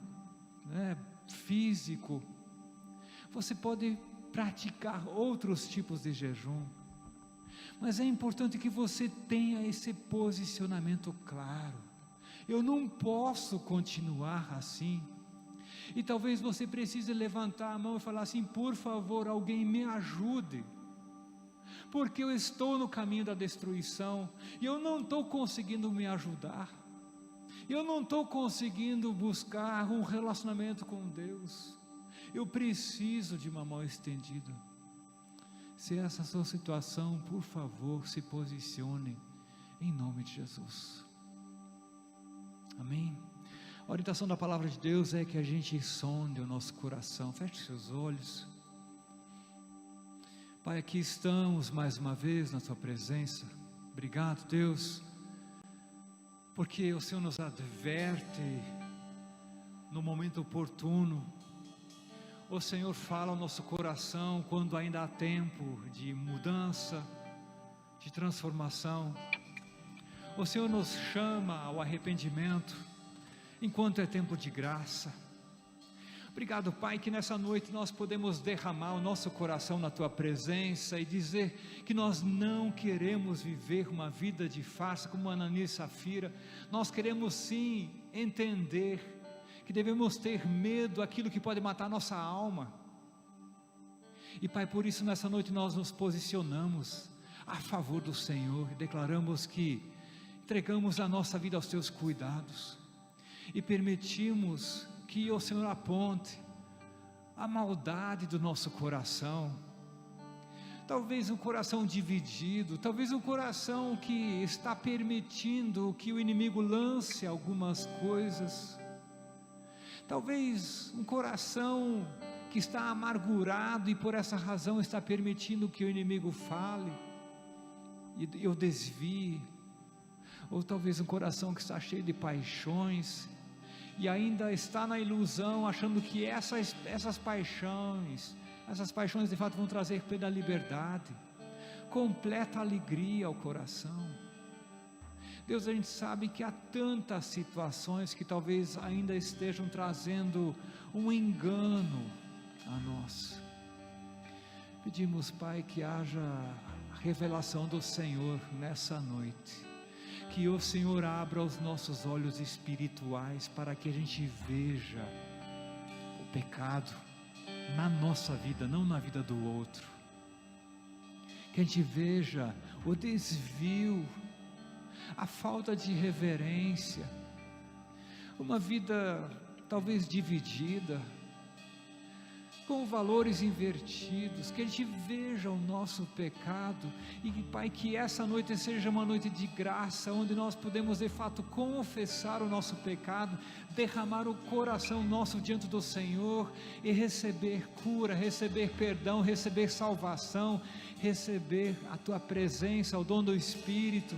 físico, você pode praticar outros tipos de jejum. Mas é importante que você tenha esse posicionamento claro. Eu não posso continuar assim. E talvez você precise levantar a mão e falar assim: por favor, alguém me ajude, porque eu estou no caminho da destruição, e eu não estou conseguindo me ajudar, eu não estou conseguindo buscar um relacionamento com Deus, eu preciso de uma mão estendida. Se essa é a sua situação, por favor, se posicione em nome de Jesus. Amém? A orientação da palavra de Deus é que a gente sonde o nosso coração. Feche seus olhos. Pai, aqui estamos mais uma vez na tua presença. Obrigado, Deus, porque o Senhor nos adverte no momento oportuno. O Senhor fala ao nosso coração quando ainda há tempo de mudança, de transformação. O Senhor nos chama ao arrependimento, enquanto é tempo de graça. Obrigado, Pai, que nessa noite nós podemos derramar o nosso coração na Tua presença e dizer que nós não queremos viver uma vida de farsa como Ananias e Safira. Nós queremos sim entender que devemos ter medo daquilo que pode matar nossa alma. E Pai, por isso nessa noite nós nos posicionamos a favor do Senhor e declaramos que entregamos a nossa vida aos Teus cuidados e permitimos que o Senhor aponte a maldade do nosso coração. talvez um coração dividido, talvez um coração que está permitindo que o inimigo lance algumas coisas, talvez um coração que está amargurado e por essa razão está permitindo que o inimigo fale e eu desvie, ou talvez um coração que está cheio de paixões e ainda está na ilusão, achando que essas paixões de fato vão trazer plena liberdade, completa alegria ao coração. Deus, a gente sabe que há tantas situações que talvez ainda estejam trazendo um engano a nós. Pedimos, Pai, que haja a revelação do Senhor nessa noite, que o Senhor abra os nossos olhos espirituais para que a gente veja o pecado na nossa vida, não na vida do outro, que a gente veja o desvio, a falta de reverência, uma vida talvez dividida, com valores invertidos, que a gente veja o nosso pecado, e Pai, que essa noite seja uma noite de graça, onde nós podemos de fato confessar o nosso pecado, derramar o coração nosso diante do Senhor, e receber cura, receber perdão, receber salvação, receber a Tua presença, o dom do Espírito,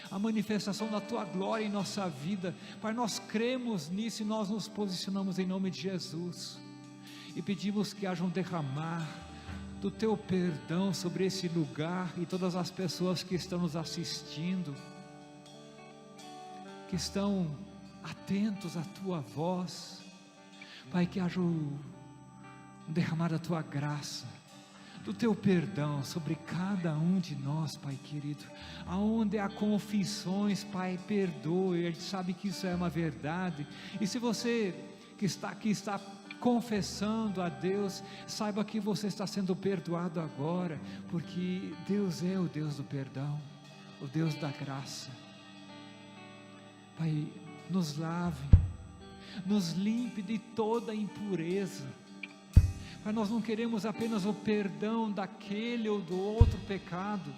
a manifestação da Tua glória em nossa vida. Pai, nós cremos nisso e nós nos posicionamos em nome de Jesus, e pedimos que haja um derramar do Teu perdão sobre esse lugar e todas as pessoas que estão nos assistindo, que estão atentos à Tua voz. Pai, que haja um derramar da Tua graça, do Teu perdão sobre cada um de nós, Pai querido. Aonde há confissões, Pai, perdoe. A gente sabe que isso é uma verdade, e se você que está aqui está confessando a Deus, saiba que você está sendo perdoado agora, porque Deus é o Deus do perdão, o Deus da graça. Pai, nos lave, nos limpe de toda impureza. Pai, nós não queremos apenas o perdão daquele ou do outro pecado,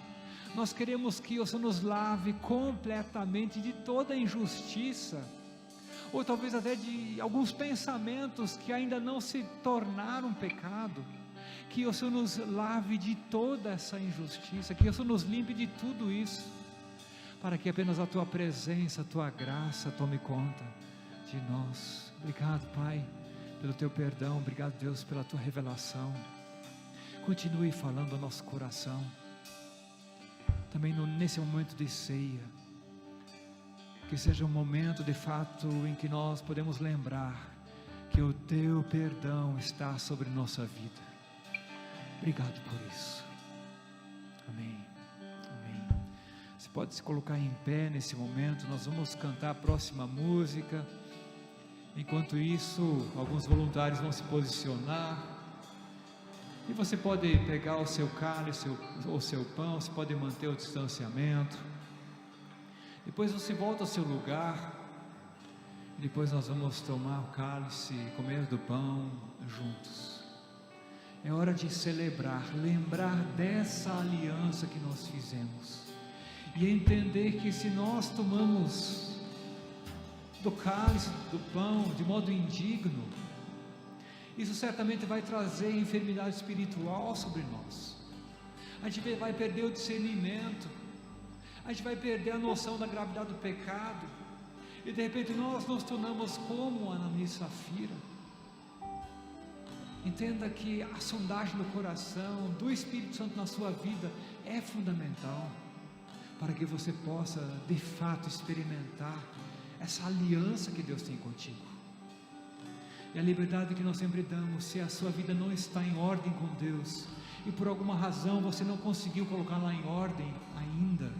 nós queremos que o Senhor nos lave completamente de toda injustiça, ou talvez até de alguns pensamentos que ainda não se tornaram pecado. Que o Senhor nos lave de toda essa injustiça, que o Senhor nos limpe de tudo isso, para que apenas a Tua presença, a Tua graça tome conta de nós. Obrigado, Pai, pelo Teu perdão. Obrigado, Deus, pela Tua revelação. Continue falando ao nosso coração, também nesse momento de ceia, que seja um momento de fato em que nós podemos lembrar que o Teu perdão está sobre nossa vida. Obrigado por isso. Amém. Amém. Você pode se colocar em pé nesse momento. Nós vamos cantar a próxima música. Enquanto isso, alguns voluntários vão se posicionar, e você pode pegar o seu cálice ou seu pão. Você pode manter o distanciamento. Depois você volta ao seu lugar, e depois nós vamos tomar o cálice e comer do pão juntos. É hora de celebrar, lembrar dessa aliança que nós fizemos, e entender que se nós tomamos do cálice, do pão, de modo indigno, isso certamente vai trazer enfermidade espiritual sobre nós. A gente vai perder o discernimento, a gente vai perder a noção da gravidade do pecado, e de repente nós nos tornamos como Ananias e Safira. Entenda que a sondagem do coração, do Espírito Santo na sua vida, é fundamental, para que você possa de fato experimentar essa aliança que Deus tem contigo. E a liberdade que nós sempre damos, se a sua vida não está em ordem com Deus, e por alguma razão você não conseguiu colocá-la em ordem ainda,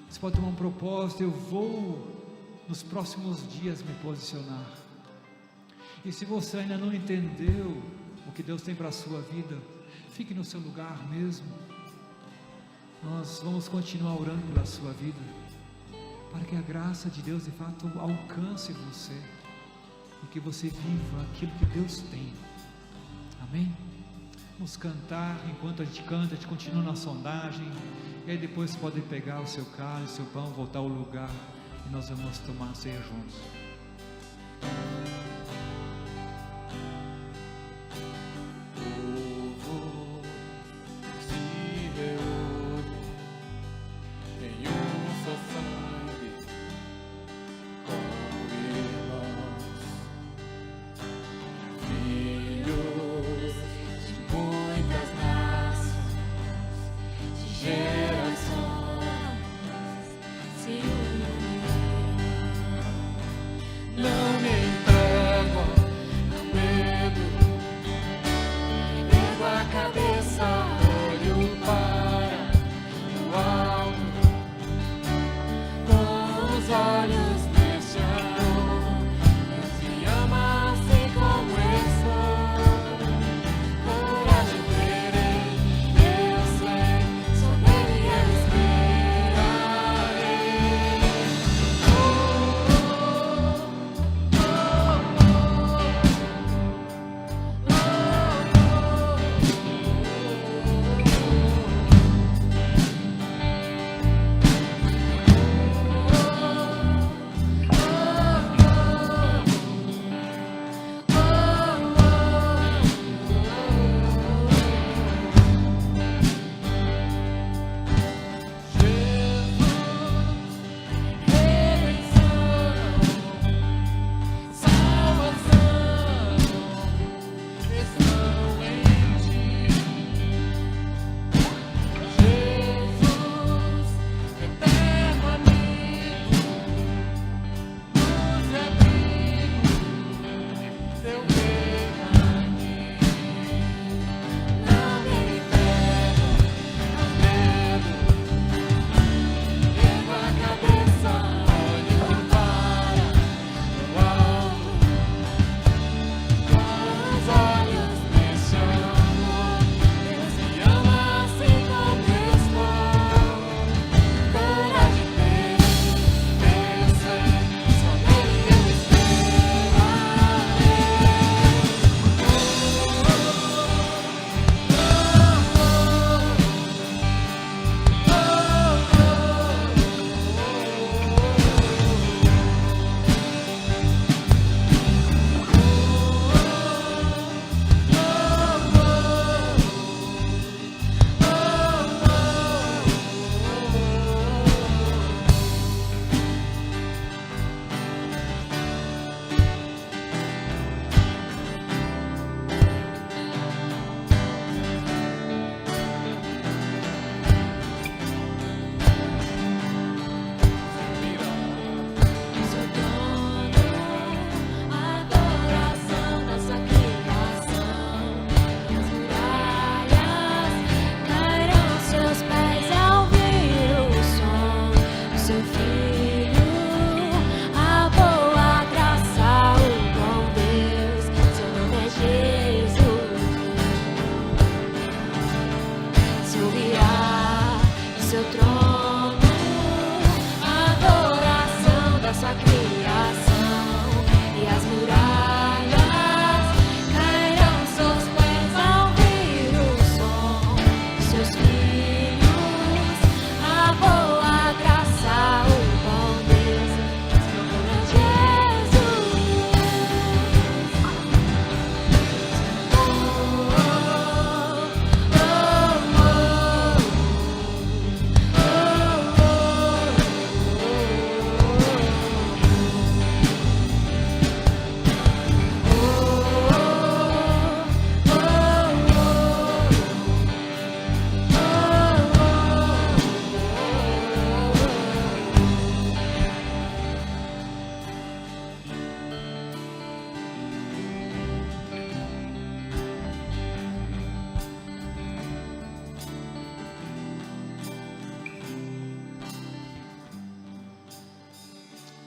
você pode tomar um propósito: eu vou nos próximos dias me posicionar. E se você ainda não entendeu o que Deus tem para a sua vida, fique no seu lugar mesmo. Nós vamos continuar orando pela sua vida, para que a graça de Deus de fato alcance você, e que você viva aquilo que Deus tem. Amém? Vamos cantar, enquanto a gente canta, a gente continua na sondagem, e aí depois pode pegar o seu cálice, o seu pão, voltar ao lugar, e nós vamos tomar a ceia juntos.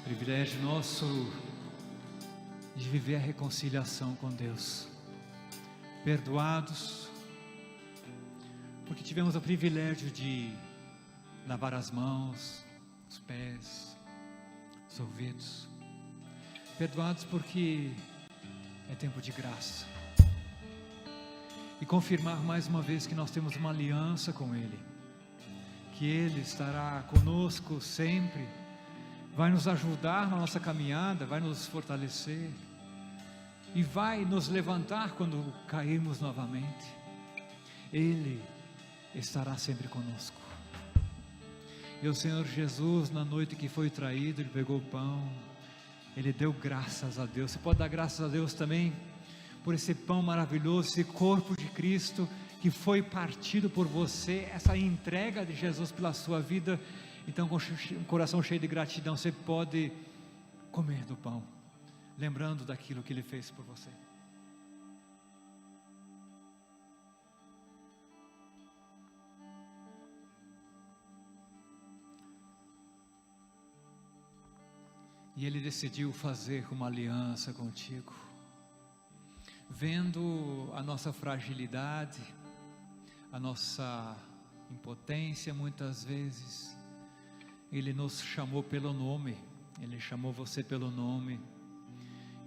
Privilégio nosso de viver a reconciliação com Deus, perdoados, porque tivemos o privilégio de lavar as mãos, os pés, os ouvidos, perdoados porque é tempo de graça, e confirmar mais uma vez que nós temos uma aliança com Ele, que Ele estará conosco sempre, vai nos ajudar na nossa caminhada, vai nos fortalecer e vai nos levantar quando cairmos novamente. Ele estará sempre conosco. E o Senhor Jesus, na noite que foi traído, Ele pegou o pão, Ele deu graças a Deus. Você pode dar graças a Deus também por esse pão maravilhoso, esse corpo de Cristo que foi partido por você, essa entrega de Jesus pela sua vida. Então, com um coração cheio de gratidão, você pode comer do pão, lembrando daquilo que Ele fez por você. E Ele decidiu fazer uma aliança contigo, vendo a nossa fragilidade, a nossa impotência muitas vezes. Ele nos chamou pelo nome, Ele chamou você pelo nome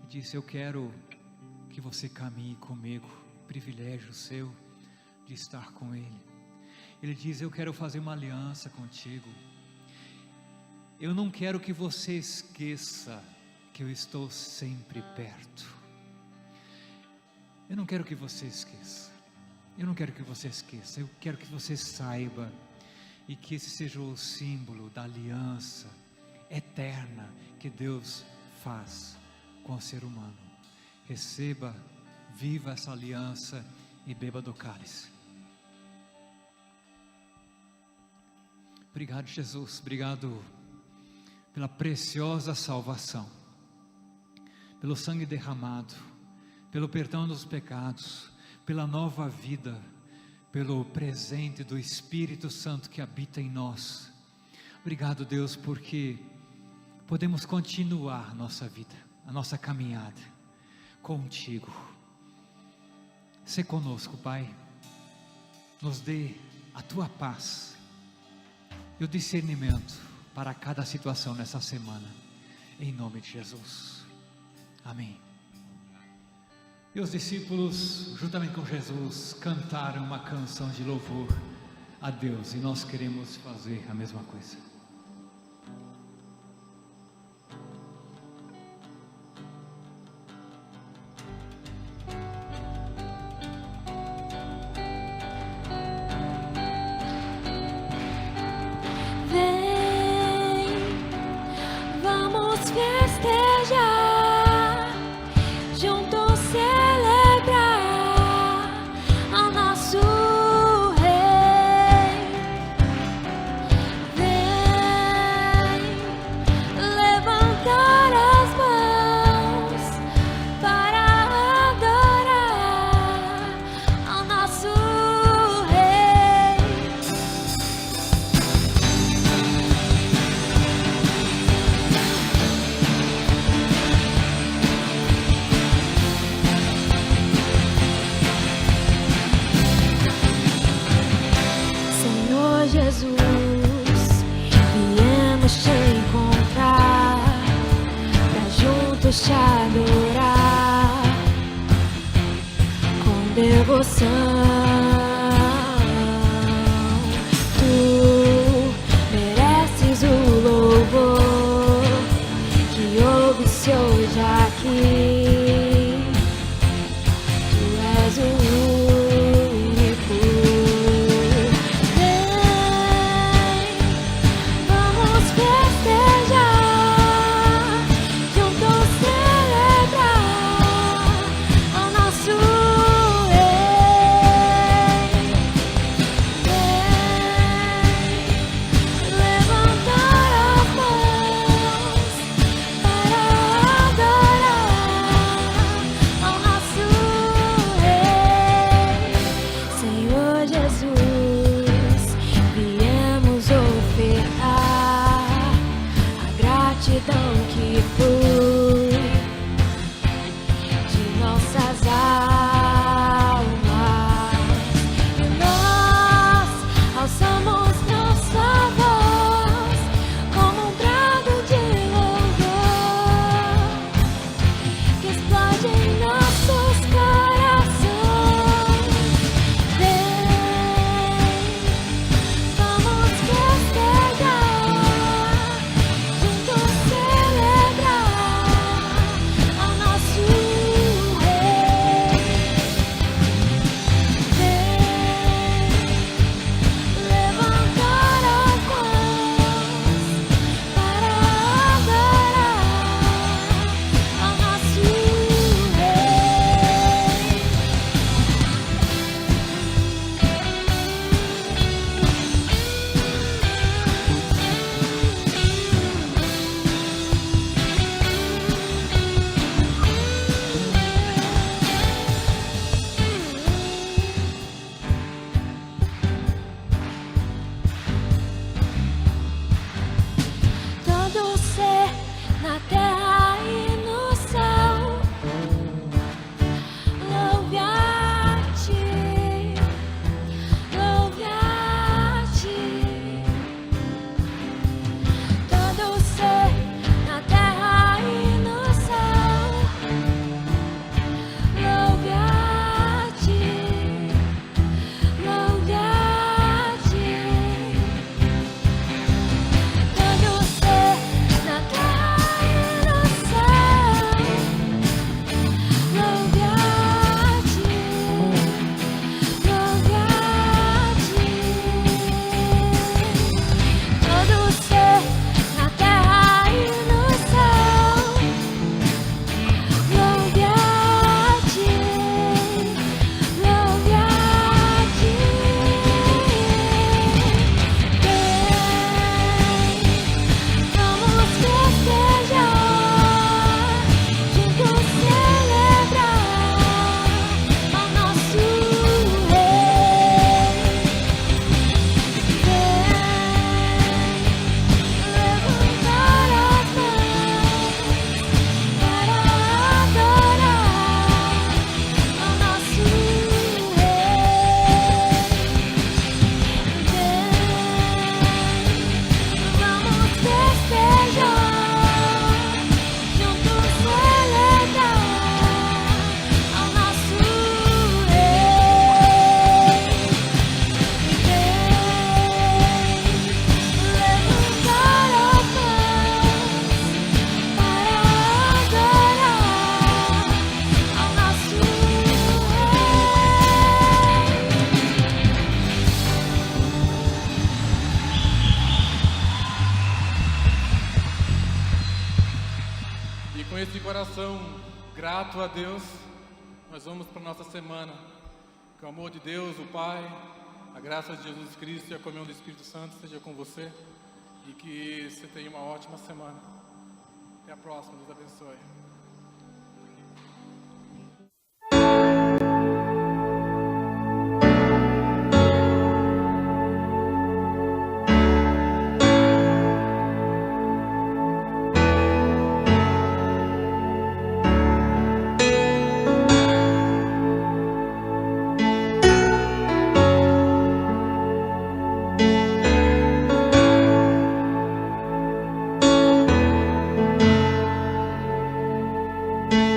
e disse: eu quero que você caminhe comigo, privilégio seu de estar com Ele. Ele diz: eu quero fazer uma aliança contigo, eu não quero que você esqueça que eu estou sempre perto. Eu não quero que você esqueça, eu não quero que você esqueça, eu quero que você saiba, e que esse seja o símbolo da aliança eterna que Deus faz com o ser humano. Receba, viva essa aliança e beba do cálice. Obrigado, Jesus, obrigado pela preciosa salvação, pelo sangue derramado, pelo perdão dos pecados, pela nova vida, pelo presente do Espírito Santo que habita em nós. Obrigado, Deus, porque podemos continuar nossa vida, a nossa caminhada contigo. Sê conosco, Pai, nos dê a Tua paz e o discernimento para cada situação nessa semana, em nome de Jesus, amém. E os discípulos, juntamente com Jesus, cantaram uma canção de louvor a Deus, e nós queremos fazer a mesma coisa. Vem, vamos festejar, juntos celebrar ao nosso Rei. Vem levantar as mãos para adorar ao nosso Rei. Senhor Jesus, viemos te encontrar, pra juntos te adorar com devoção. Tu mereces o louvor que ouve-se hoje aqui. Tu és o único. Vem, vamos festejar, juntos celebrar ao nosso Rei. grato a Deus, nós vamos para a nossa semana. Que o amor de Deus, o Pai, a graça de Jesus Cristo e a comunhão do Espírito Santo esteja com você. E que você tenha uma ótima semana. Até a próxima, Deus abençoe.